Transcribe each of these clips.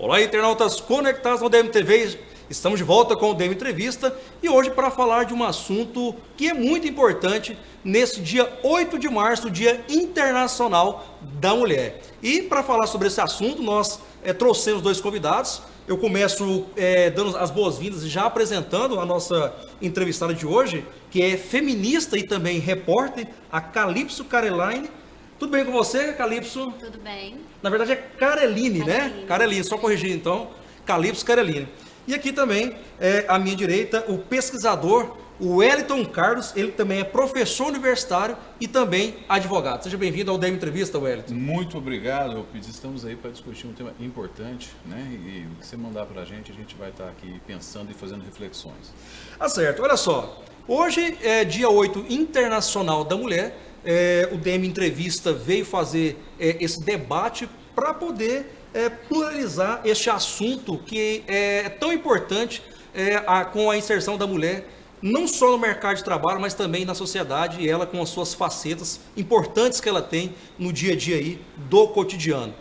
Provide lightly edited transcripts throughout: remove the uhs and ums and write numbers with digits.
Olá, internautas conectados ao DMTV, estamos de volta com o DM Entrevista e hoje para falar de um assunto que é muito importante nesse dia 8 de março, Dia Internacional da Mulher. E para falar sobre esse assunto, nós trouxemos dois convidados. Eu começo dando as boas-vindas e já apresentando a nossa entrevistada de hoje, que é feminista e também repórter, a Calypso Caroline. Tudo bem com você, Calypso? Tudo bem. Na verdade é Caroline, né? Caroline, só corrigir então. Calypso Caroline. E aqui também, à minha direita, o pesquisador, o Wellington Carlos. Ele também é professor universitário e também advogado. Seja bem-vindo ao DM Entrevista, Wellington. Muito obrigado, Euclides. Estamos aí para discutir um tema importante, né? E o que você mandar para a gente vai estar aqui pensando e fazendo reflexões. Tá certo. Olha só. Hoje é dia 8 Internacional da Mulher. O DM Entrevista veio fazer esse debate para poder pluralizar este assunto que é tão importante com a inserção da mulher, não só no mercado de trabalho, mas também na sociedade, e ela com as suas facetas importantes que ela tem no dia a dia aí do cotidiano.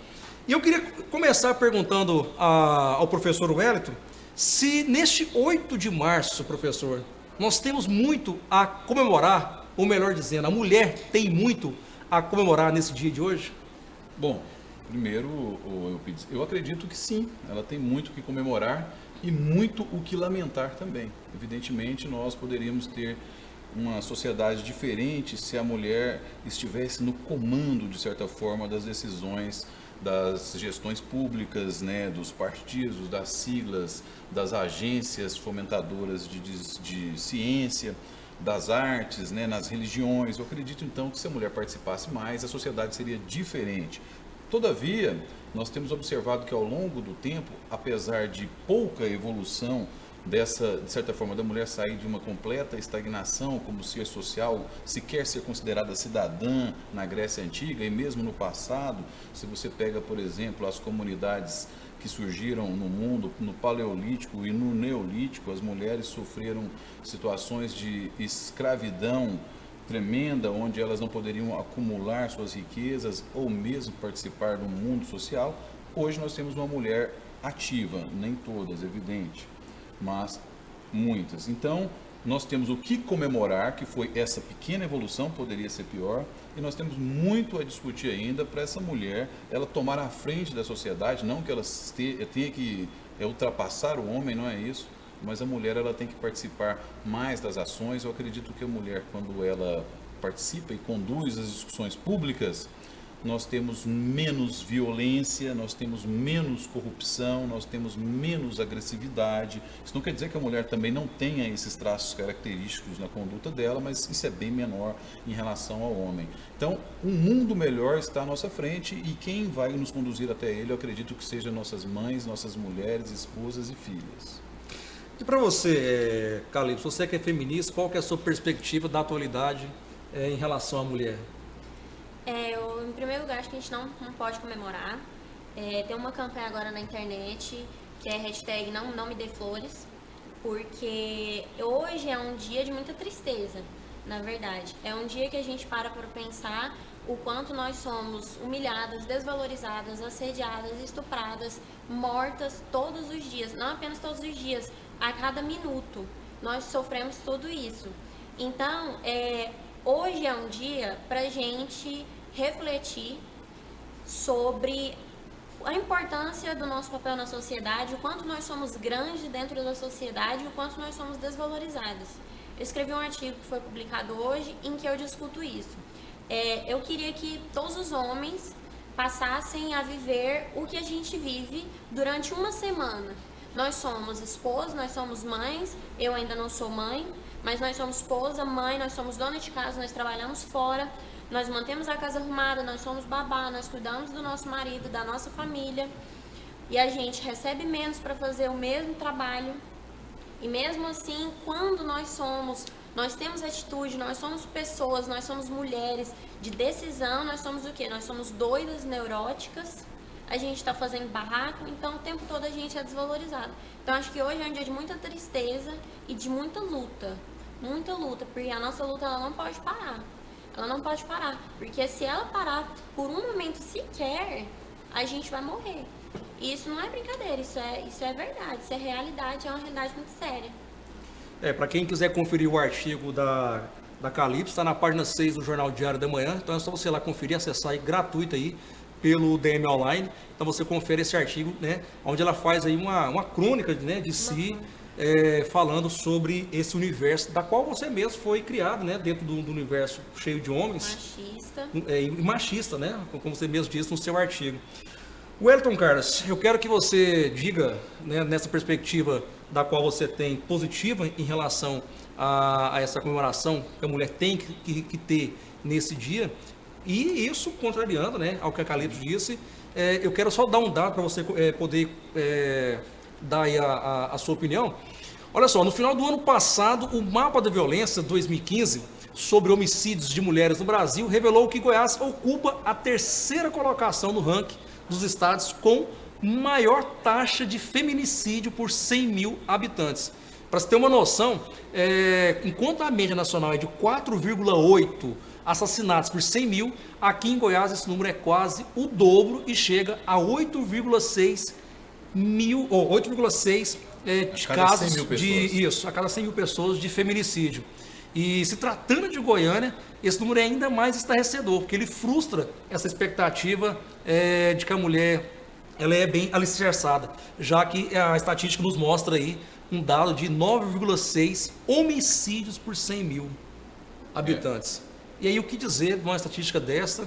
E eu queria começar perguntando ao professor Wellington, se neste 8 de março, professor, nós temos muito a comemorar, ou melhor dizendo, a mulher tem muito a comemorar nesse dia de hoje? Bom, primeiro, eu acredito que sim, ela tem muito o que comemorar e muito o que lamentar também. Evidentemente, nós poderíamos ter uma sociedade diferente se a mulher estivesse no comando, de certa forma, das decisões das gestões públicas, né, dos partidos, das siglas, das agências fomentadoras de ciência, das artes, né, nas religiões. Eu acredito então que se a mulher participasse mais, a sociedade seria diferente. Todavia, nós temos observado que ao longo do tempo, apesar de pouca evolução de certa forma, da mulher sair de uma completa estagnação como ser social, sequer ser considerada cidadã na Grécia Antiga e mesmo no passado, se você pega, por exemplo, as comunidades que surgiram no mundo, no Paleolítico e no Neolítico, as mulheres sofreram situações de escravidão tremenda, onde elas não poderiam acumular suas riquezas ou mesmo participar do mundo social. Hoje nós temos uma mulher ativa, nem todas, evidente, mas muitas. Então, nós temos o que comemorar, que foi essa pequena evolução, poderia ser pior, e nós temos muito a discutir ainda para essa mulher, ela tomar a frente da sociedade, não que ela tenha que ultrapassar o homem, não é isso, mas a mulher ela tem que participar mais das ações. Eu acredito que a mulher, quando ela participa e conduz as discussões públicas, nós temos menos violência, nós temos menos corrupção, nós temos menos agressividade. Isso não quer dizer que a mulher também não tenha esses traços característicos na conduta dela, mas isso é bem menor em relação ao homem. Então, um mundo melhor está à nossa frente e quem vai nos conduzir até ele, eu acredito que sejam nossas mães, nossas mulheres, esposas e filhas. E para você, Calypso, você que é feminista, qual que é a sua perspectiva da atualidade em relação à mulher? Em primeiro lugar, acho que a gente não pode comemorar. Tem uma campanha agora na internet que é hashtag não me dê flores, porque hoje é um dia de muita tristeza, na verdade. É um dia que a gente para pensar o quanto nós somos humilhadas, desvalorizadas, assediadas, estupradas, mortas todos os dias. Não apenas todos os dias, a cada minuto. Nós sofremos tudo isso. Então, hoje é um dia para a gente refletir sobre a importância do nosso papel na sociedade, o quanto nós somos grandes dentro da sociedade e o quanto nós somos desvalorizados. Eu escrevi um artigo que foi publicado hoje em que eu discuto isso. Eu queria que todos os homens passassem a viver o que a gente vive durante uma semana. Nós somos esposas, nós somos mães, eu ainda não sou mãe, mas nós somos esposa, mãe, nós somos dona de casa, nós trabalhamos fora, nós mantemos a casa arrumada, nós somos babá, nós cuidamos do nosso marido, da nossa família, e a gente recebe menos para fazer o mesmo trabalho. E mesmo assim, quando nós temos atitude, nós somos pessoas, nós somos mulheres de decisão, nós somos o quê? Nós somos doidas, neuróticas, a gente está fazendo barraco, então o tempo todo a gente é desvalorizado. Então acho que hoje é um dia de muita tristeza e de muita luta, porque a nossa luta ela não pode parar. Ela não pode parar, porque se ela parar por um momento sequer, a gente vai morrer. E isso não é brincadeira, isso é verdade, isso é realidade, é uma realidade muito séria. Para quem quiser conferir o artigo da Calypso, está na página 6 do Jornal Diário da Manhã, então é só você ir lá conferir, acessar aí gratuito aí pelo DM Online, então você confere esse artigo, né, onde ela faz aí uma crônica, né, de si, falando sobre esse universo, da qual você mesmo foi criado, né, dentro do universo cheio de homens. Machista. E machista, né, como você mesmo disse no seu artigo. Wellington Carlos, eu quero que você diga, né, nessa perspectiva da qual você tem positiva em relação a essa comemoração que a mulher tem que ter nesse dia, e isso contrariando, né, ao que a Calypso disse, eu quero só dar um dado para você poder dar aí a sua opinião. Olha só, no final do ano passado, o Mapa da Violência 2015 sobre homicídios de mulheres no Brasil revelou que Goiás ocupa a 3ª colocação no ranking dos estados com maior taxa de feminicídio por 100 mil habitantes. Para você ter uma noção, enquanto a média nacional é de 4,8 assassinatos por 100 mil, aqui em Goiás esse número é quase o dobro e chega a 8,6 casos a cada 100 mil pessoas de feminicídio. E se tratando de Goiânia, esse número é ainda mais estarrecedor, porque ele frustra essa expectativa de que a mulher ela é bem alicerçada, já que a estatística nos mostra aí um dado de 9,6 homicídios por 100 mil habitantes. E aí o que dizer de uma estatística dessa,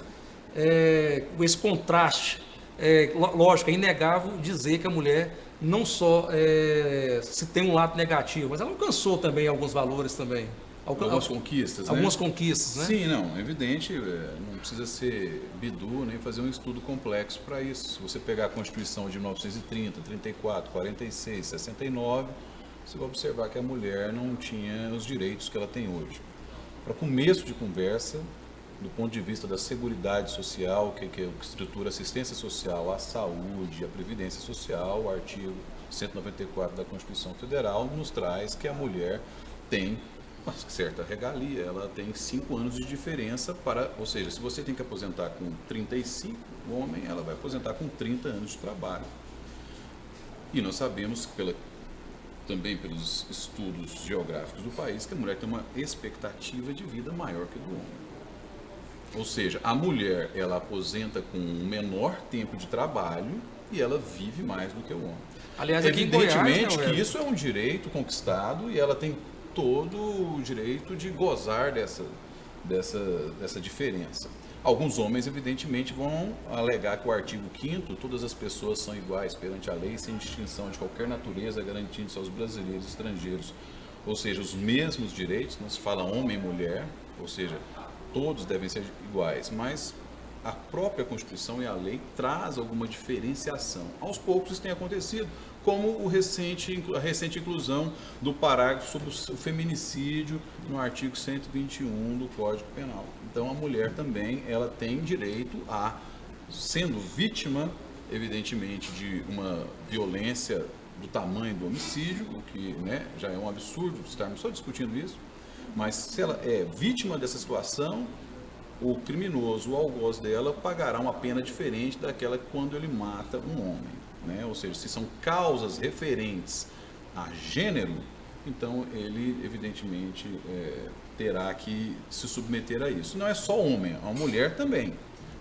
com esse contraste? Lógico, é inegável dizer que a mulher não só se tem um lado negativo, mas ela alcançou também alguns valores também. Algumas conquistas, né? Algumas conquistas, né? Sim, não, é evidente, não precisa ser bidu nem fazer um estudo complexo para isso. Se você pegar a Constituição de 1930, 34, 46, 69, você vai observar que a mulher não tinha os direitos que ela tem hoje. Para começo de conversa, do ponto de vista da seguridade social, que é o que estrutura a assistência social, a saúde, a previdência social, o artigo 194 da Constituição Federal nos traz que a mulher tem uma certa regalia, ela tem 5 anos de diferença ou seja, se você tem que aposentar com 35, o homem, ela vai aposentar com 30 anos de trabalho. E nós sabemos, também pelos estudos geográficos do país, que a mulher tem uma expectativa de vida maior que a do homem. Ou seja, a mulher, ela aposenta com um menor tempo de trabalho e ela vive mais do que o homem. Aliás, aqui evidentemente em Goiás, que isso é um direito conquistado e ela tem todo o direito de gozar dessa diferença. Alguns homens, evidentemente, vão alegar que o artigo 5º, todas as pessoas são iguais perante a lei, sem distinção de qualquer natureza, garantindo-se aos brasileiros e estrangeiros, ou seja, os mesmos direitos, não se fala homem e mulher, ou seja, todos devem ser iguais, mas a própria Constituição e a lei traz alguma diferenciação. Aos poucos isso tem acontecido, como a recente inclusão do parágrafo sobre o feminicídio no artigo 121 do Código Penal. Então a mulher também ela tem direito a, sendo vítima, evidentemente, de uma violência do tamanho do homicídio, o que, né, já é um absurdo estarmos só discutindo isso, mas se ela é vítima dessa situação, o criminoso, o algoz dela, pagará uma pena diferente daquela quando ele mata um homem. Né? Ou seja, se são causas referentes a gênero, então ele, evidentemente, terá que se submeter a isso. Não é só homem, a mulher também.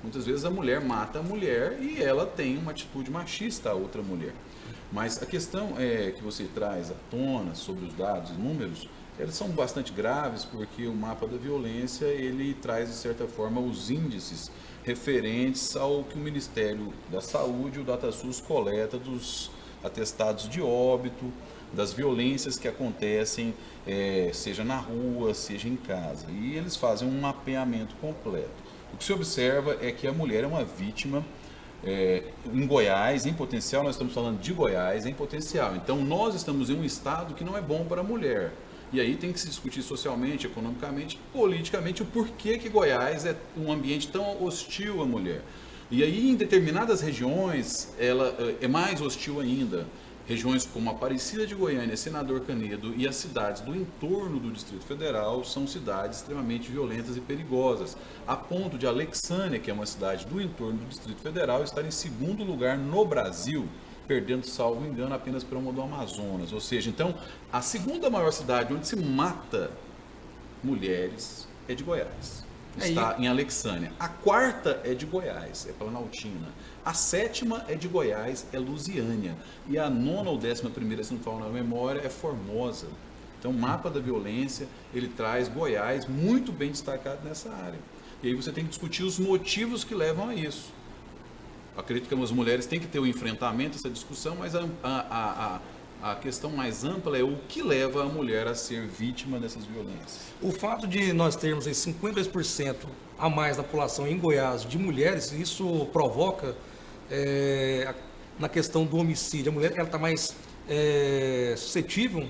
Muitas vezes a mulher mata a mulher e ela tem uma atitude machista a outra mulher. Mas a questão que você traz à tona sobre os dados e números, eles são bastante graves porque o mapa da violência ele traz, de certa forma, os índices referentes ao que o Ministério da Saúde, o DataSUS, coleta dos atestados de óbito, das violências que acontecem, seja na rua, seja em casa. E eles fazem um mapeamento completo. O que se observa é que a mulher é uma vítima em Goiás, em potencial, nós estamos falando de Goiás, em potencial. Então, nós estamos em um estado que não é bom para a mulher. E aí tem que se discutir socialmente, economicamente, politicamente, o porquê que Goiás é um ambiente tão hostil à mulher. E aí, em determinadas regiões, ela é mais hostil ainda. Regiões como Aparecida de Goiânia, Senador Canedo e as cidades do entorno do Distrito Federal são cidades extremamente violentas e perigosas, a ponto de Alexânia, que é uma cidade do entorno do Distrito Federal, estar em segundo lugar no Brasil, perdendo, salvo engano, apenas para uma do Amazonas. Ou seja, então, a segunda maior cidade onde se mata mulheres é de Goiás. Está em Alexânia. A quarta é de Goiás, é Planaltina. A sétima é de Goiás, é Lusiânia. E a nona ou 11ª, se não falar na memória, é Formosa. Então, o mapa da violência, ele traz Goiás muito bem destacado nessa área. E aí você tem que discutir os motivos que levam a isso. Acredito que as mulheres têm que ter o enfrentamento, essa discussão, mas a questão mais ampla é o que leva a mulher a ser vítima dessas violências. O fato de nós termos aí 52% a mais da população em Goiás de mulheres, isso provoca, na questão do homicídio, a mulher ela está mais suscetível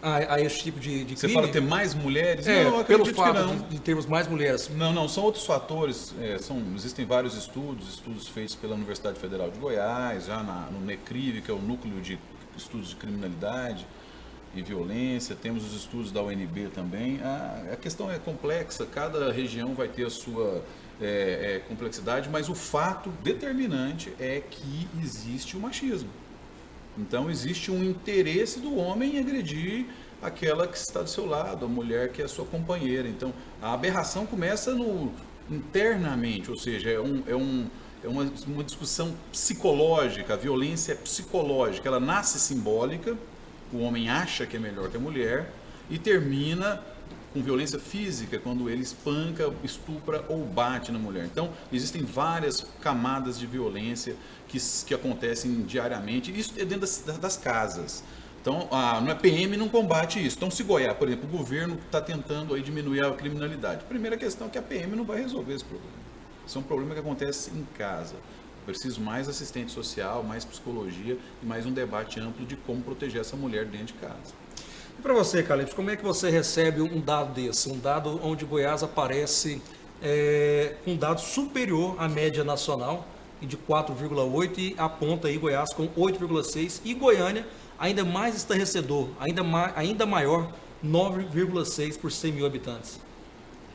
a esse tipo de crime. Você fala ter mais mulheres? Não, eu pelo acredito fato que não. de termos mais mulheres. Não, são outros fatores. Existem vários estudos feitos pela Universidade Federal de Goiás, já no NECRIV, que é o Núcleo de Estudos de Criminalidade e Violência. Temos os estudos da UNB também. A questão é complexa, cada região vai ter a sua complexidade, mas o fato determinante é que existe o machismo. Então existe um interesse do homem em agredir aquela que está do seu lado, a mulher que é a sua companheira. Então a aberração começa internamente, ou seja, é uma discussão psicológica, a violência é psicológica, ela nasce simbólica, o homem acha que é melhor que a mulher e termina com violência física, quando ele espanca, estupra ou bate na mulher. Então, existem várias camadas de violência que acontecem diariamente, isso é dentro das casas. Então, não é PM não combate isso. Então, se Goiás, por exemplo, o governo está tentando aí diminuir a criminalidade. Primeira questão é que a PM não vai resolver esse problema. Isso é um problema que acontece em casa. Preciso mais assistente social, mais psicologia e mais um debate amplo de como proteger essa mulher dentro de casa. E para você, Calypso, como é que você recebe um dado desse? Um dado onde Goiás aparece um dado superior à média nacional, de 4,8, e aponta aí Goiás com 8,6, e Goiânia ainda mais estarrecedor, ainda maior, 9,6 por 100 mil habitantes.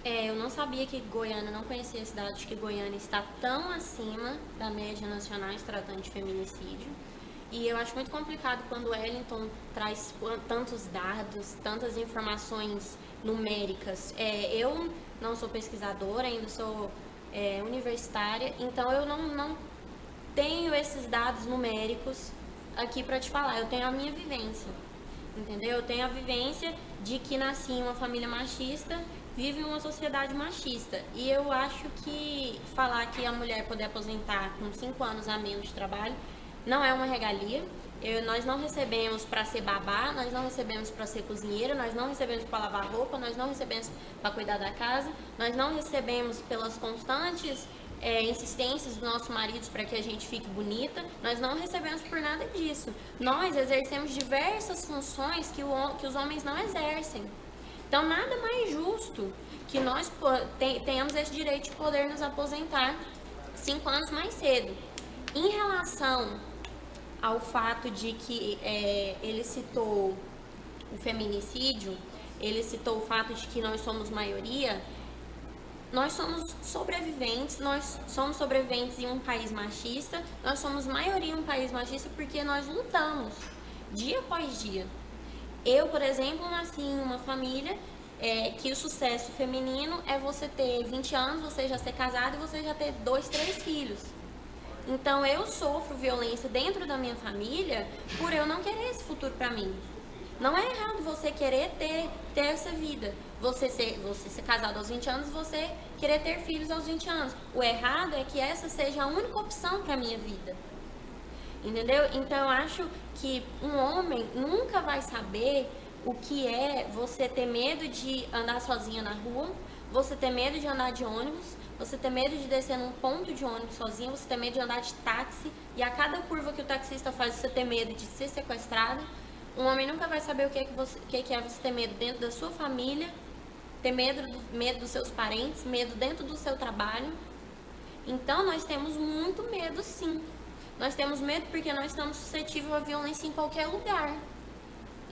Eu não sabia que Goiânia, não conhecia esse dado de que Goiânia está tão acima da média nacional em se tratando de feminicídio. E eu acho muito complicado quando o Wellington traz tantos dados, tantas informações numéricas. Eu não sou pesquisadora, ainda sou universitária, então eu não tenho esses dados numéricos aqui para te falar. Eu tenho a minha vivência, entendeu? Eu tenho a vivência de que nasci em uma família machista, vive em uma sociedade machista. E eu acho que falar que a mulher poder aposentar com 5 anos a menos de trabalho não é uma regalia. Nós não recebemos para ser babá, nós não recebemos para ser cozinheira, nós não recebemos para lavar roupa, nós não recebemos para cuidar da casa, nós não recebemos pelas constantes insistências dos nossos maridos para que a gente fique bonita, nós não recebemos por nada disso. Nós exercemos diversas funções que os homens não exercem. Então, nada mais justo que nós tenhamos esse direito de poder nos aposentar 5 anos mais cedo. Em relação ao fato de que ele citou o feminicídio, ele citou o fato de que nós somos maioria, nós somos sobreviventes em um país machista, nós somos maioria em um país machista porque nós lutamos dia após dia. Eu, por exemplo, nasci em uma família que o sucesso feminino é você ter 20 anos, você já ser casado e você já ter 2, 3 filhos. Então, eu sofro violência dentro da minha família por eu não querer esse futuro para mim. Não é errado você querer ter essa vida. Você ser casado aos 20 anos, você querer ter filhos aos 20 anos. O errado é que essa seja a única opção para a minha vida. Entendeu? Então, eu acho que um homem nunca vai saber o que é você ter medo de andar sozinha na rua, você ter medo de andar de ônibus, você ter medo de descer num ponto de ônibus sozinho, você ter medo de andar de táxi, e a cada curva que o taxista faz, você ter medo de ser sequestrada. Um homem nunca vai saber o que é você ter medo dentro da sua família, ter medo dos seus parentes, medo dentro do seu trabalho. Então, nós temos muito medo, sim. Nós temos medo porque nós estamos suscetíveis à violência em qualquer lugar.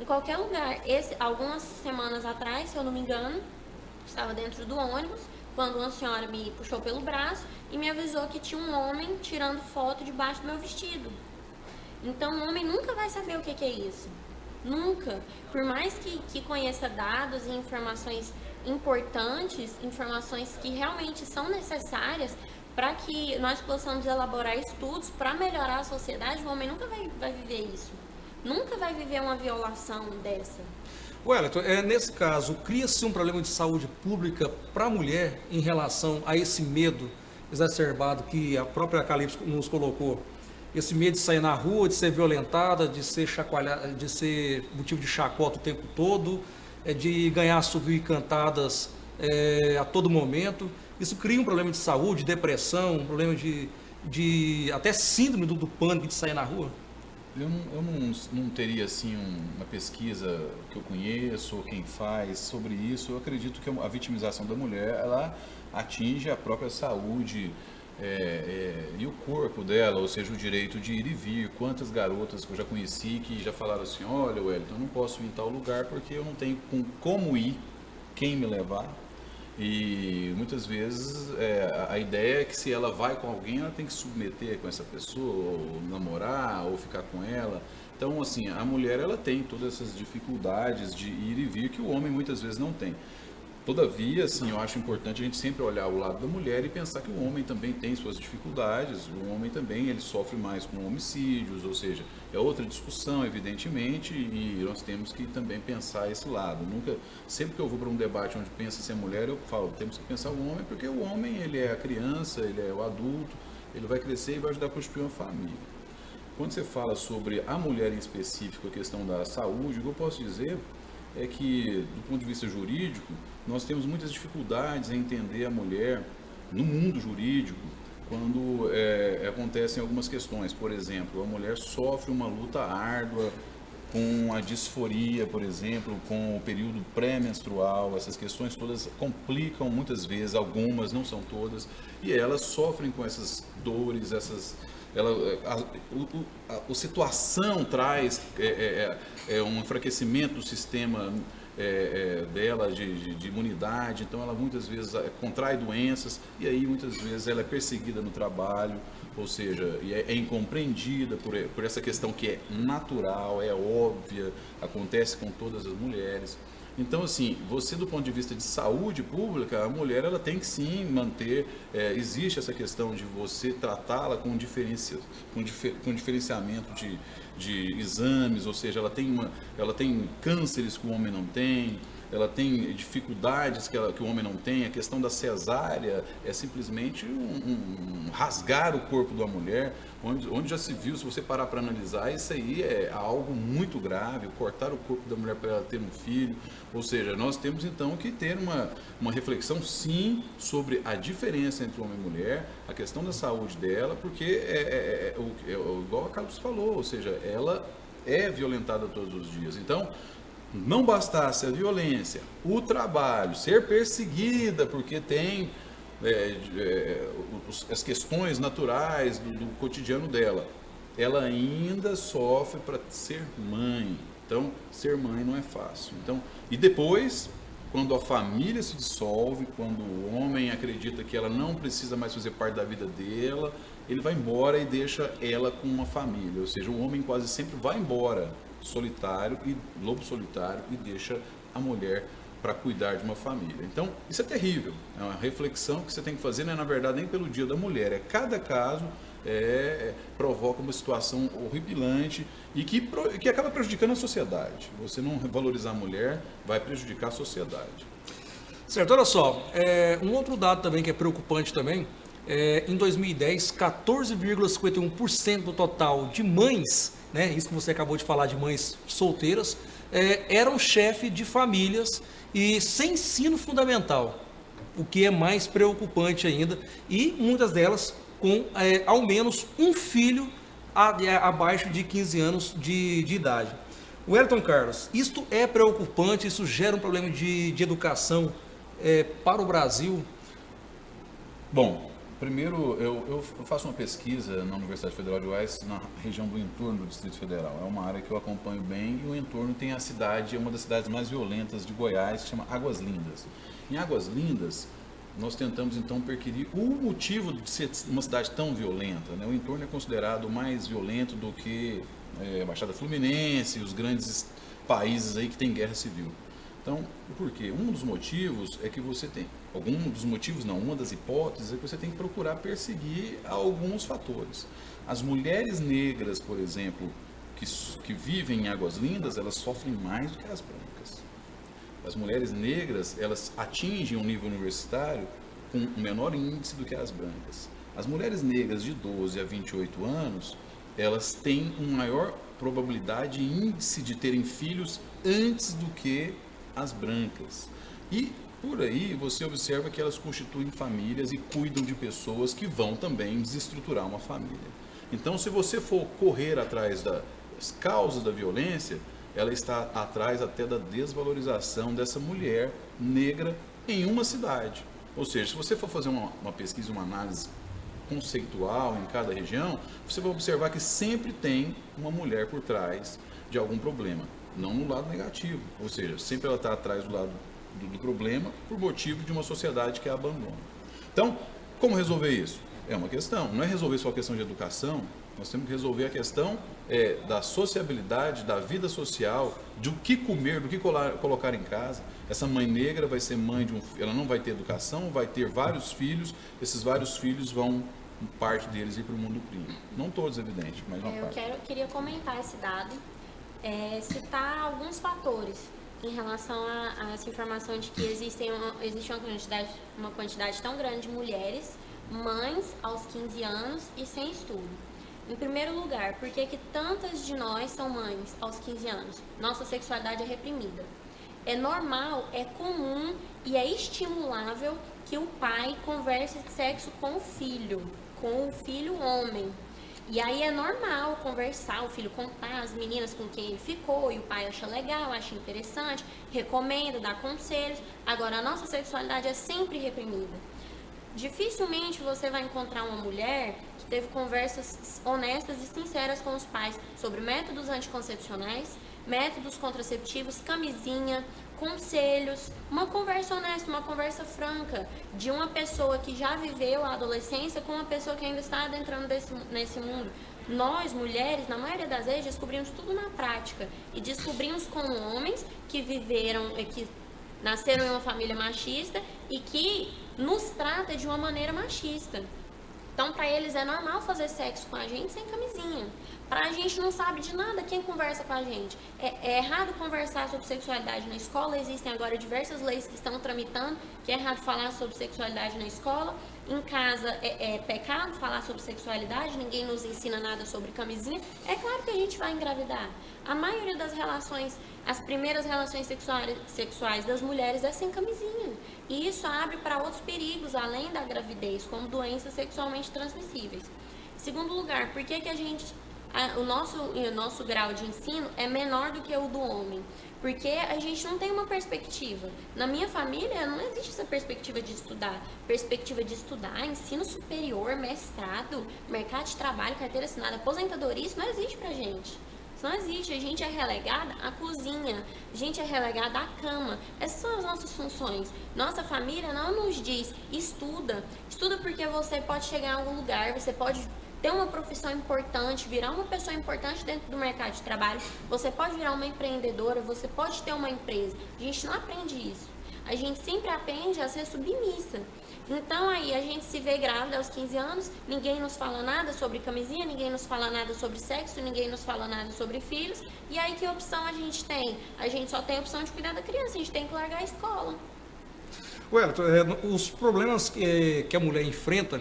Em qualquer lugar. Algumas semanas atrás, se eu não me engano, estava dentro do ônibus, quando uma senhora me puxou pelo braço e me avisou que tinha um homem tirando foto debaixo do meu vestido. Então, o homem nunca vai saber o que é isso. Nunca. Por mais que conheça dados e informações importantes, informações que realmente são necessárias para que nós possamos elaborar estudos para melhorar a sociedade, o homem nunca vai viver isso. Nunca vai viver uma violação dessa. Wellington, nesse caso, cria-se um problema de saúde pública para a mulher em relação a esse medo exacerbado que a própria Calypso nos colocou. Esse medo de sair na rua, de ser violentada, de ser chacoalhada, de ser motivo de chacota o tempo todo, de ganhar assovio e cantadas a todo momento. Isso cria um problema de saúde, depressão, um problema de até síndrome do pânico de sair na rua. Eu não teria assim uma pesquisa que eu conheço ou quem faz sobre isso. Eu acredito que a vitimização da mulher ela atinge a própria saúde e o corpo dela, ou seja, o direito de ir e vir. Quantas garotas que eu já conheci que já falaram assim, olha, Wellington, eu não posso ir em tal lugar porque eu não tenho como ir, quem me levar. E muitas vezes a ideia é que se ela vai com alguém, ela tem que se submeter com essa pessoa, ou namorar, ou ficar com ela. Então, assim, a mulher ela tem todas essas dificuldades de ir e vir que o homem muitas vezes não tem. Todavia, assim, eu acho importante a gente sempre olhar o lado da mulher e pensar que o homem também tem suas dificuldades, o homem também ele sofre mais com homicídios, ou seja, é outra discussão, evidentemente, e nós temos que também pensar esse lado. Sempre que eu vou para um debate onde pensa-se a mulher, eu falo, temos que pensar o homem, porque o homem ele é a criança, ele é o adulto, ele vai crescer e vai ajudar a constituir uma família. Quando você fala sobre a mulher em específico, a questão da saúde, o que eu posso dizer é que, do ponto de vista jurídico, nós temos muitas dificuldades em entender a mulher no mundo jurídico quando acontecem algumas questões. Por exemplo, a mulher sofre uma luta árdua com a disforia, por exemplo, com o período pré-menstrual. Essas questões todas complicam muitas vezes, algumas, não são todas, e elas sofrem com essas dores, a situação traz um enfraquecimento do sistema dela de imunidade, então ela muitas vezes contrai doenças e aí muitas vezes ela é perseguida no trabalho, ou seja, é incompreendida por essa questão que é natural, é óbvia, acontece com todas as mulheres. Então, assim, você do ponto de vista de saúde pública, a mulher ela tem que sim manter, existe essa questão de você tratá-la com diferenciamento de exames, ou seja, ela tem cânceres que o homem não tem, ela tem dificuldades que o homem não tem. A questão da cesárea é simplesmente um rasgar o corpo da mulher, onde já se viu, se você parar para analisar, isso aí é algo muito grave, cortar o corpo da mulher para ela ter um filho. Ou seja, nós temos então que ter uma reflexão sim sobre a diferença entre homem e mulher, a questão da saúde dela, porque igual a Carlos falou, ou seja, ela é violentada todos os dias. Então, não bastasse a violência, o trabalho, ser perseguida porque tem as questões naturais do cotidiano dela, ela ainda sofre para ser mãe. Então, ser mãe não é fácil. Então, e depois, quando a família se dissolve, quando o homem acredita que ela não precisa mais fazer parte da vida dela, ele vai embora e deixa ela com uma família. Ou seja, o homem quase sempre vai embora solitário e lobo solitário e deixa a mulher para cuidar de uma família. Então, isso é terrível. É uma reflexão que você tem que fazer, não é na verdade nem pelo Dia da Mulher, cada caso provoca uma situação horripilante e que acaba prejudicando a sociedade. Você não valorizar a mulher vai prejudicar a sociedade. Certo, olha só, um outro dado também que é preocupante também, em 2010, 14,51% do total de mães, né, isso que você acabou de falar de mães solteiras, eram chefe de famílias e sem ensino fundamental, o que é mais preocupante ainda, e muitas delas com ao menos um filho abaixo de 15 anos de idade. Wellington Carlos, isto é preocupante, isso gera um problema de educação para o Brasil? Bom, Primeiro, eu faço uma pesquisa na Universidade Federal de Goiás, na região do entorno do Distrito Federal. É uma área que eu acompanho bem e o entorno tem a cidade, é uma das cidades mais violentas de Goiás, que chama Águas Lindas. Em Águas Lindas, nós tentamos então perquirir o motivo de ser uma cidade tão violenta, né? O entorno é considerado mais violento do que a Baixada Fluminense, os grandes países aí que tem guerra civil. Então, por quê? Um dos motivos é que você tem, uma das hipóteses é que você tem que procurar perseguir alguns fatores. As mulheres negras, por exemplo, que vivem em Águas Lindas, elas sofrem mais do que as brancas. As mulheres negras, elas atingem um nível universitário com um menor índice do que as brancas. As mulheres negras de 12 a 28 anos, elas têm uma maior probabilidade e índice de terem filhos antes do que as brancas. E por aí você observa que elas constituem famílias e cuidam de pessoas que vão também desestruturar uma família. Então, se você for correr atrás das causas da violência, ela está atrás até da desvalorização dessa mulher negra em uma cidade. Ou seja, se você for fazer uma pesquisa, uma análise conceitual em cada região, você vai observar que sempre tem uma mulher por trás de algum problema, não no lado negativo. Ou seja, sempre ela está atrás do lado do problema por motivo de uma sociedade que a abandona. Então, como resolver isso? É uma questão, não é resolver só a questão de educação, nós temos que resolver a questão da sociabilidade, da vida social, do que comer, do que colocar em casa. Essa mãe negra vai ser mãe ela não vai ter educação, vai ter vários filhos, esses vários filhos vão, parte deles, ir para o mundo crime. Não todos, evidente, mas uma parte. Eu queria comentar esse dado, citar alguns fatores em relação a essa informação de que existe uma quantidade tão grande de mulheres, mães aos 15 anos e sem estudo. Em primeiro lugar, por que tantas de nós são mães aos 15 anos? Nossa sexualidade é reprimida. É normal, é comum e é estimulável que o pai converse de sexo com o filho homem. E aí é normal conversar, o filho contar as meninas com quem ele ficou, e o pai acha legal, acha interessante, recomenda, dá conselhos. Agora, a nossa sexualidade é sempre reprimida. Dificilmente você vai encontrar uma mulher que teve conversas honestas e sinceras com os pais sobre métodos anticoncepcionais, métodos contraceptivos, camisinha, conselhos, uma conversa honesta, uma conversa franca de uma pessoa que já viveu a adolescência com uma pessoa que ainda está adentrando nesse mundo. Nós, mulheres, na maioria das vezes, descobrimos tudo na prática e descobrimos com homens que que nasceram em uma família machista e que nos trata de uma maneira machista. Então, para eles é normal fazer sexo com a gente sem camisinha. Para a gente não sabe de nada quem conversa com a gente. É errado conversar sobre sexualidade na escola. Existem agora diversas leis que estão tramitando que é errado falar sobre sexualidade na escola. Em casa é pecado falar sobre sexualidade, ninguém nos ensina nada sobre camisinha. É claro que a gente vai engravidar. A maioria das relações, as primeiras relações sexuais das mulheres é sem camisinha. E isso abre para outros perigos, além da gravidez, como doenças sexualmente transmissíveis. Em segundo lugar, por que o nosso grau de ensino é menor do que o do homem? Porque a gente não tem uma perspectiva. Na minha família não existe essa perspectiva de estudar. Perspectiva de estudar, ensino superior, mestrado, mercado de trabalho, carteira assinada, aposentadoria, isso não existe pra gente. Isso não existe. A gente é relegada à cozinha, a gente é relegada à cama. Essas são as nossas funções. Nossa família não nos diz, estuda. Estuda porque você pode chegar a algum lugar, você pode ter uma profissão importante, virar uma pessoa importante dentro do mercado de trabalho, você pode virar uma empreendedora, você pode ter uma empresa. A gente não aprende isso. A gente sempre aprende a ser submissa. Então aí a gente se vê grávida aos 15 anos, ninguém nos fala nada sobre camisinha, ninguém nos fala nada sobre sexo, ninguém nos fala nada sobre filhos. E aí que opção a gente tem? A gente só tem a opção de cuidar da criança, a gente tem que largar a escola. Wellington, os problemas que a mulher enfrenta,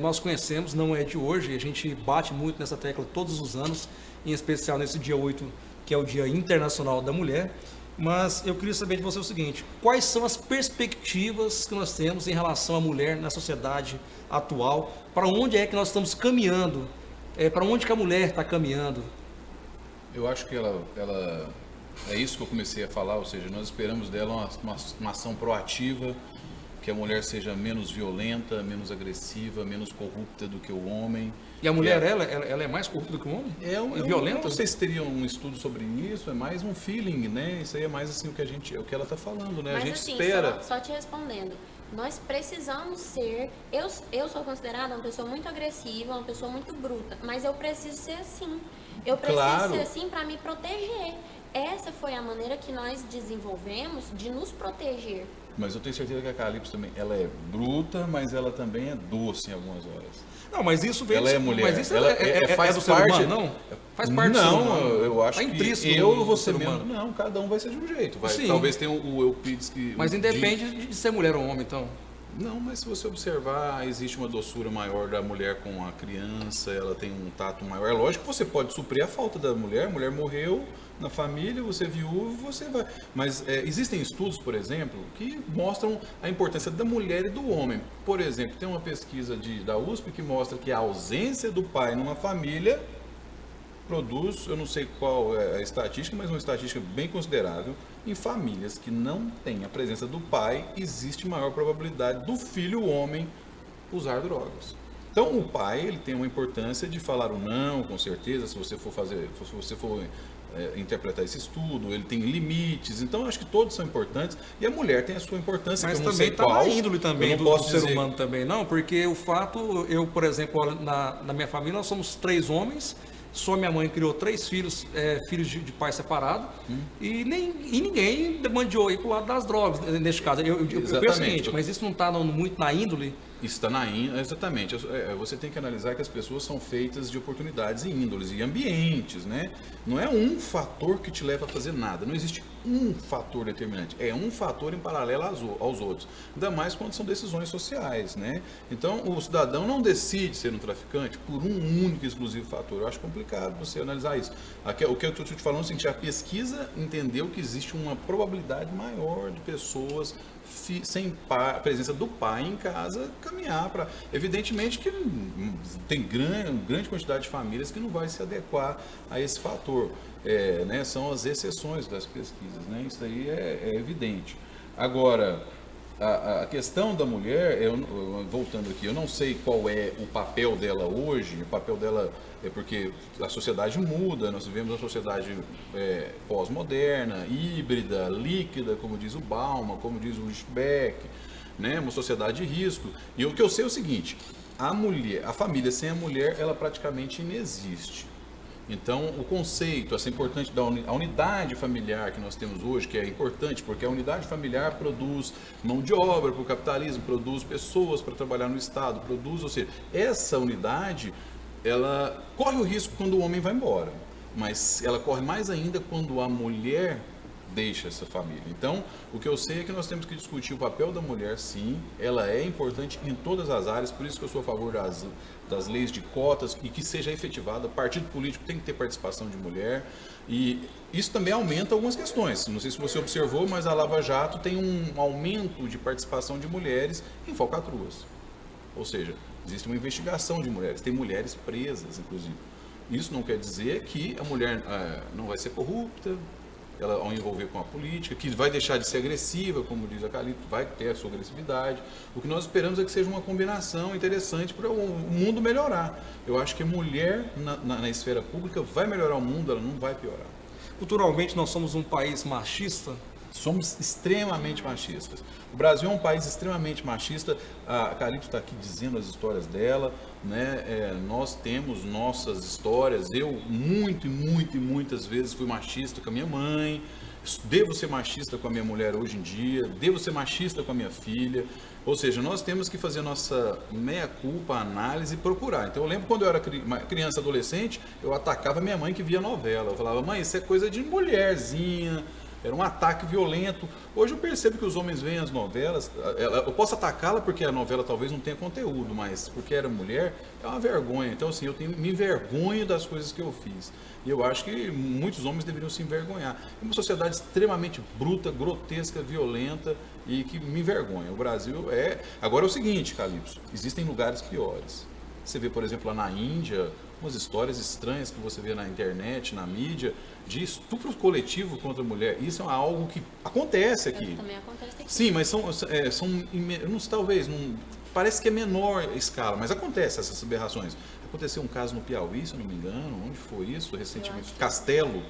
nós conhecemos, não é de hoje, a gente bate muito nessa tecla todos os anos, em especial nesse dia 8, que é o Dia Internacional da Mulher, mas eu queria saber de você o seguinte, quais são as perspectivas que nós temos em relação à mulher na sociedade atual, para onde é que nós estamos caminhando, para onde que a mulher está caminhando? Eu acho que ela é isso que eu comecei a falar, ou seja, nós esperamos dela uma ação proativa que a mulher seja menos violenta, menos agressiva, menos corrupta do que o homem. E a mulher, ela é mais corrupta do que o homem? E violenta? Não sei se teria um estudo sobre isso, é mais um feeling, né? Isso aí é mais assim o que ela está falando, né? Mas, a gente assim, espera. Só te respondendo, nós precisamos ser. Eu sou considerada uma pessoa muito agressiva, uma pessoa muito bruta, mas eu preciso ser assim. Eu preciso ser assim para me proteger. Essa foi a maneira que nós desenvolvemos de nos proteger. Mas eu tenho certeza que a Calypso também, ela é bruta, mas ela também é doce em algumas horas. Não, mas isso veio... Ela é mulher. Mas isso faz do parte, ser humano, não? Faz parte do ser humano. Não, eu acho que eu vou ser humano. mesmo. Não, cada um vai ser de um jeito. Sim. Talvez tenha o Euclides que... Mas independe de ser mulher ou homem, então. Não, mas se você observar, existe uma doçura maior da mulher com a criança, ela tem um tato maior. É lógico que você pode suprir a falta da mulher, a mulher morreu na família, você é viúvo, você vai... Mas existem estudos, por exemplo, que mostram a importância da mulher e do homem. Por exemplo, tem uma pesquisa da USP que mostra que a ausência do pai numa família produz, eu não sei qual é a estatística, mas uma estatística bem considerável. Em famílias que não têm a presença do pai, existe maior probabilidade do filho homem usar drogas. Então o pai ele tem uma importância de falar o não, com certeza, se você for interpretar esse estudo, ele tem limites, então acho que todos são importantes e a mulher tem a sua importância. Mas que eu não também sei qual, na índole também do ser dizer... humano também, não, porque o fato, eu por exemplo, na minha família nós somos 3 homens. Só minha mãe criou 3 filhos, filhos de pai separado, e ninguém demandou ir para o lado das drogas, neste caso. Eu penso o seguinte, mas isso não está muito na índole? Isso está na índole, exatamente. Você tem que analisar que as pessoas são feitas de oportunidades e índoles e ambientes, né? Não é um fator que te leva a fazer nada, não existe um fator determinante, é um fator em paralelo aos outros, ainda mais quando são decisões sociais, né? Então, o cidadão não decide ser um traficante por um único e exclusivo fator. Eu acho complicado você analisar isso. O que eu estou te falando é o seguinte, a pesquisa entendeu que existe uma probabilidade maior de pessoas sem presença do pai em casa caminhar para... Evidentemente que tem grande quantidade de famílias que não vai se adequar a esse fator. Né, são as exceções das pesquisas, né? Isso aí é evidente. Agora, a questão da mulher, voltando aqui, eu não sei qual é o papel dela hoje. O papel dela é porque a sociedade muda, nós vivemos uma sociedade pós-moderna, híbrida, líquida, como diz o Bauman, como diz o Lichbeck, né? Uma sociedade de risco. E o que eu sei é o seguinte, a família sem a mulher, ela praticamente inexiste. Então, o conceito, essa importante a unidade familiar que nós temos hoje, que é importante porque a unidade familiar produz mão de obra para o capitalismo, produz pessoas para trabalhar no Estado, ou seja, essa unidade, ela corre o risco quando o homem vai embora, mas ela corre mais ainda quando a mulher deixa essa família. Então, o que eu sei é que nós temos que discutir o papel da mulher, sim, ela é importante em todas as áreas, por isso que eu sou a favor das leis de cotas e que seja efetivada. O partido político tem que ter participação de mulher e isso também aumenta algumas questões. Não sei se você observou, mas a Lava Jato tem um aumento de participação de mulheres em falcatruas. Ou seja, existe uma investigação de mulheres, tem mulheres presas, inclusive. Isso não quer dizer que a mulher não vai ser corrupta, ela ao envolver com a política, que vai deixar de ser agressiva, como diz a Calypso, vai ter a sua agressividade. O que nós esperamos é que seja uma combinação interessante para o mundo melhorar. Eu acho que a mulher na esfera pública vai melhorar o mundo, ela não vai piorar. Culturalmente nós somos um país machista? Somos extremamente machistas. O Brasil é um país extremamente machista. A Calypso está aqui dizendo as histórias dela, né? Nós temos nossas histórias. Eu muitas vezes fui machista com a minha mãe. Devo ser machista com a minha mulher hoje em dia. Devo ser machista com a minha filha. Ou seja, nós temos que fazer nossa meia-culpa, análise e procurar. Então eu lembro quando eu era criança, adolescente, eu atacava minha mãe que via novela. Eu falava, mãe, isso é coisa de mulherzinha. Era um ataque violento. Hoje eu percebo que os homens veem as novelas, eu posso atacá-la porque a novela talvez não tenha conteúdo, mas porque era mulher, é uma vergonha. Então assim, eu me envergonho das coisas que eu fiz. E eu acho que muitos homens deveriam se envergonhar. É uma sociedade extremamente bruta, grotesca, violenta e que me envergonha. O Brasil é... Agora é o seguinte, Calypso, existem lugares piores. Você vê, por exemplo, lá na Índia, umas histórias estranhas que você vê na internet, na mídia, de estupro coletivo contra a mulher. Isso é algo que acontece aqui. Também acontece aqui. Sim, mas não, talvez, não, parece que é menor escala, mas acontece essas aberrações. Aconteceu um caso no Piauí, se eu não me engano, onde foi isso recentemente? Castelo.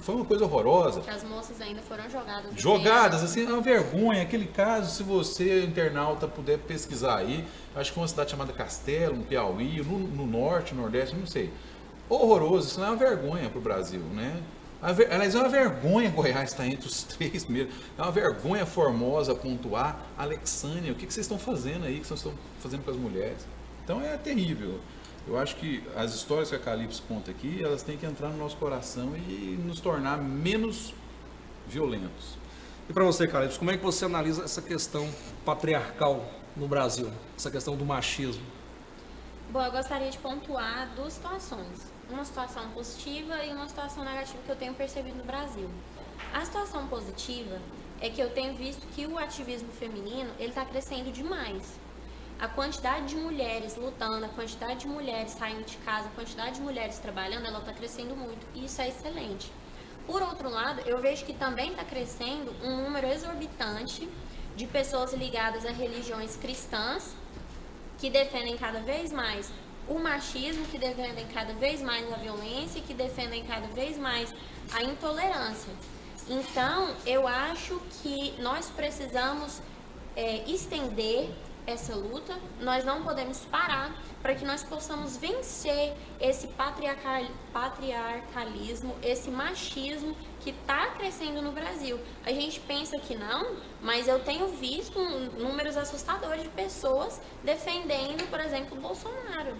Foi uma coisa horrorosa. Que as moças ainda foram jogadas. Jogadas, assim, é uma vergonha. Aquele caso, se você, internauta, puder pesquisar aí, acho que foi uma cidade chamada Castelo, no Piauí, no norte, nordeste, não sei. Horroroso, isso não é uma vergonha para o Brasil, né? Aliás, é uma vergonha Goiás estar entre os 3 mesmo. É uma vergonha Formosa pontuar. Alexânia, o que vocês estão fazendo aí, que vocês estão fazendo com as mulheres? Então é terrível. Eu acho que as histórias que a Calypso conta aqui, elas têm que entrar no nosso coração e nos tornar menos violentos. E para você, Calypso, como é que você analisa essa questão patriarcal no Brasil? Essa questão do machismo? Bom, eu gostaria de pontuar 2 situações. Uma situação positiva e uma situação negativa que eu tenho percebido no Brasil. A situação positiva é que eu tenho visto que o ativismo feminino, ele está crescendo demais. A quantidade de mulheres lutando, a quantidade de mulheres saindo de casa, a quantidade de mulheres trabalhando, ela está crescendo muito. E isso é excelente. Por outro lado, eu vejo que também está crescendo um número exorbitante de pessoas ligadas a religiões cristãs que defendem cada vez mais o machismo, que defendem cada vez mais a violência, que defendem cada vez mais a intolerância. Então, eu acho que nós precisamos estender essa luta, nós não podemos parar para que nós possamos vencer esse patriarcalismo, esse machismo que está crescendo no Brasil. A gente pensa que não, mas eu tenho visto números assustadores de pessoas defendendo, por exemplo, o Bolsonaro.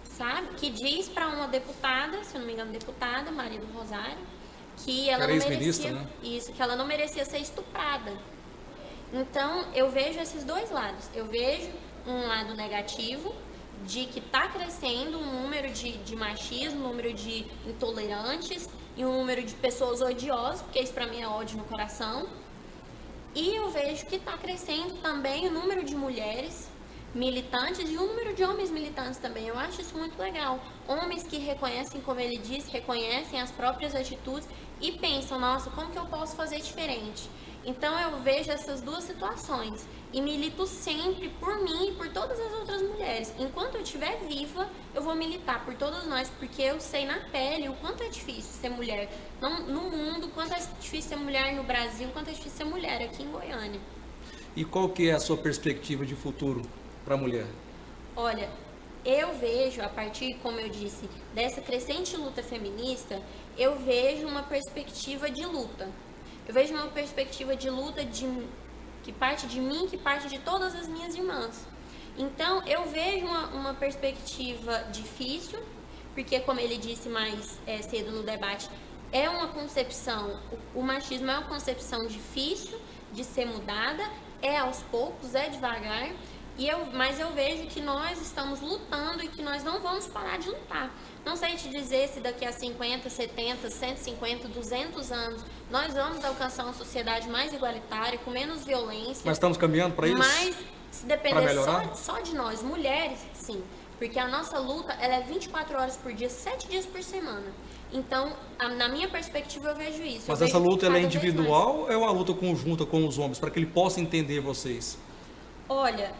Sabe? Que diz para uma deputada, se eu não me engano, deputada, Maria do Rosário, que ela não merecia, né? Isso, que ela não merecia ser estuprada. Então, eu vejo esses 2 lados. Eu vejo um lado negativo, de que está crescendo um número de machismo, um número de intolerantes e um número de pessoas odiosas, porque isso para mim é ódio no coração. E eu vejo que está crescendo também o número de mulheres militantes e o número de homens militantes também. Eu acho isso muito legal. Homens que reconhecem, como ele disse, reconhecem as próprias atitudes e pensam, nossa, como que eu posso fazer diferente? Então eu vejo essas 2 situações e milito sempre por mim e por todas as outras mulheres. Enquanto eu estiver viva, eu vou militar por todas nós, porque eu sei na pele o quanto é difícil ser mulher no mundo, o quanto é difícil ser mulher no Brasil, o quanto é difícil ser mulher aqui em Goiânia. E qual que é a sua perspectiva de futuro para a mulher? Olha, eu vejo, a partir, como eu disse, dessa crescente luta feminista, eu vejo uma perspectiva de luta. Eu vejo uma perspectiva de luta que parte de mim, que parte de todas as minhas irmãs. Então, eu vejo uma perspectiva difícil, porque, como ele disse mais cedo no debate, é uma concepção, o machismo é uma concepção difícil de ser mudada, é aos poucos, é devagar, mas eu vejo que nós estamos lutando e que nós não vamos parar de lutar. Não sei te dizer se daqui a 50, 70, 150, 200 anos nós vamos alcançar uma sociedade mais igualitária, com menos violência. Mas estamos caminhando para isso? Mas se depender só de nós, mulheres, sim. Porque a nossa luta, ela é 24 horas por dia, 7 dias por semana. Então, na minha perspectiva, eu vejo isso. Mas essa luta ela é individual ou é uma luta conjunta com os homens, para que ele possa entender vocês? Olha,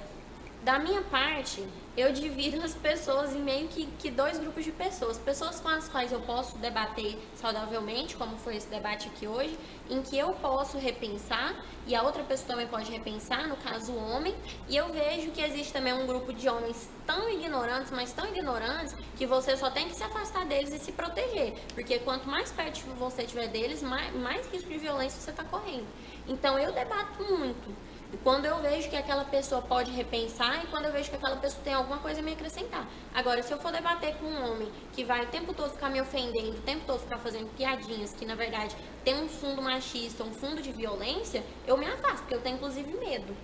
da minha parte, eu divido as pessoas em meio que 2 grupos de pessoas. Pessoas com as quais eu posso debater saudavelmente, como foi esse debate aqui hoje, em que eu posso repensar e a outra pessoa também pode repensar, no caso o homem. E eu vejo que existe também um grupo de homens tão ignorantes, mas tão ignorantes, que você só tem que se afastar deles e se proteger. Porque quanto mais perto você estiver deles, mais risco de violência você está correndo. Então eu debato muito. E quando eu vejo que aquela pessoa pode repensar e quando eu vejo que aquela pessoa tem alguma coisa a me acrescentar. Agora, se eu for debater com um homem que vai o tempo todo ficar me ofendendo, o tempo todo ficar fazendo piadinhas, que na verdade tem um fundo machista, um fundo de violência, eu me afasto, porque eu tenho inclusive medo.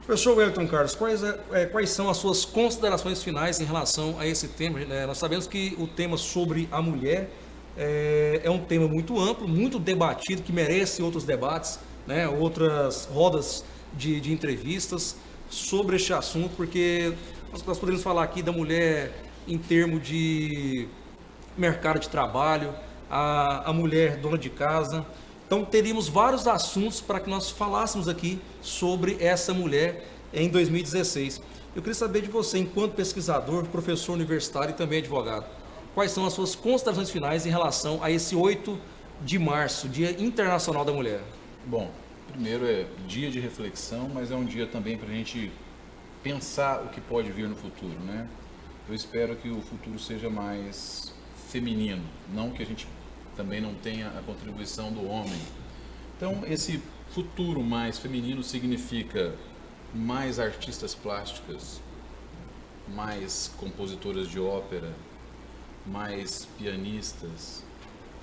Professor Wellington Carlos, quais são as suas considerações finais em relação a esse tema? Nós sabemos que o tema sobre a mulher é um tema muito amplo, muito debatido, que merece outros debates, né, outras rodas de entrevistas sobre este assunto, porque Nós poderíamos falar aqui da mulher em termos de mercado de trabalho, a mulher dona de casa. Então, teríamos vários assuntos para que nós falássemos aqui sobre essa mulher em 2016. Eu queria saber de você, enquanto pesquisador, professor universitário e também advogado, quais são as suas considerações finais em relação a esse 8 de março, Dia Internacional da Mulher? Bom, primeiro é dia de reflexão, mas é um dia também para a gente pensar o que pode vir no futuro, né? Eu espero que o futuro seja mais feminino, não que a gente também não tenha a contribuição do homem. Então, esse futuro mais feminino significa mais artistas plásticas, mais compositoras de ópera, mais pianistas,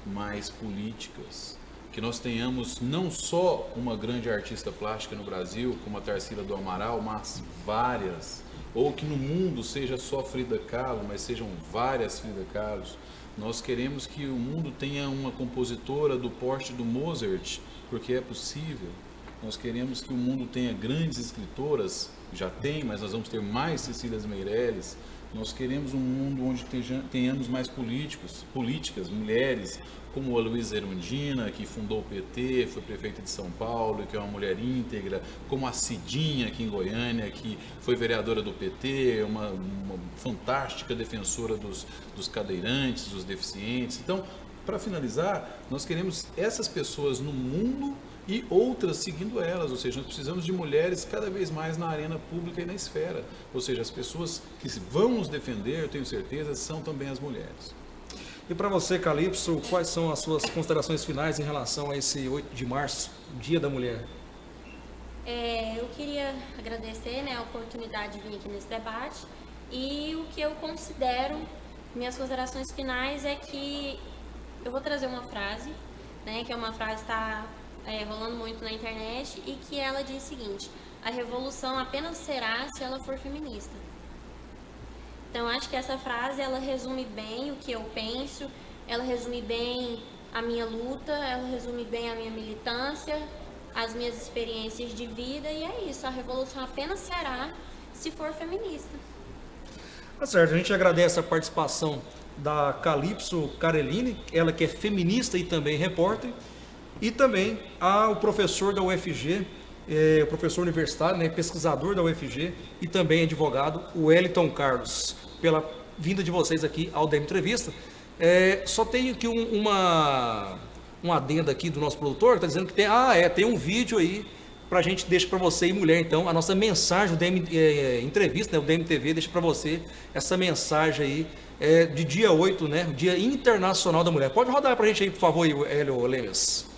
mais políticas, que nós tenhamos não só uma grande artista plástica no Brasil, como a Tarsila do Amaral, mas várias, ou que no mundo seja só Frida Kahlo, mas sejam várias Frida Kahlos. Nós queremos que o mundo tenha uma compositora do porte do Mozart, porque é possível. Nós queremos que o mundo tenha grandes escritoras, já tem, mas nós vamos ter mais Cecílias Meirelles. Nós queremos um mundo onde tenhamos mais políticas, mulheres, como a Luísa Erundina, que fundou o PT, foi prefeita de São Paulo, que é uma mulher íntegra, como a Cidinha, aqui em Goiânia, que foi vereadora do PT, uma fantástica defensora dos cadeirantes, dos deficientes. Então, para finalizar, nós queremos essas pessoas no mundo e outras seguindo elas, ou seja, nós precisamos de mulheres cada vez mais na arena pública e na esfera, ou seja, as pessoas que vão nos defender, eu tenho certeza, são também as mulheres. E para você, Calypso, quais são as suas considerações finais em relação a esse 8 de março, Dia da Mulher? Eu queria agradecer, né, a oportunidade de vir aqui nesse debate, e o que eu considero, minhas considerações finais é que eu vou trazer uma frase, né, que é uma frase que está rolando muito na internet, e que ela diz o seguinte: a revolução apenas será se ela for feminista. Então, acho que essa frase, ela resume bem o que eu penso, ela resume bem a minha luta, ela resume bem a minha militância, as minhas experiências de vida, e é isso, a revolução apenas será se for feminista. Tá certo, a gente agradece a participação da Calypso Carellini, ela que é feminista e também repórter, e também ao professor da UFG, professor universitário, né, pesquisador da UFG e também advogado, o Wellington Carlos, pela vinda de vocês aqui ao DM Entrevista. Só tenho aqui um adendo aqui do nosso produtor, que está dizendo que tem um vídeo aí para a gente deixar para você e mulher, então, a nossa mensagem do DM Entrevista, né, o DMTV deixa para você essa mensagem aí de dia 8, né, Dia Internacional da Mulher. Pode rodar para a gente aí, por favor, Hélio Lemes.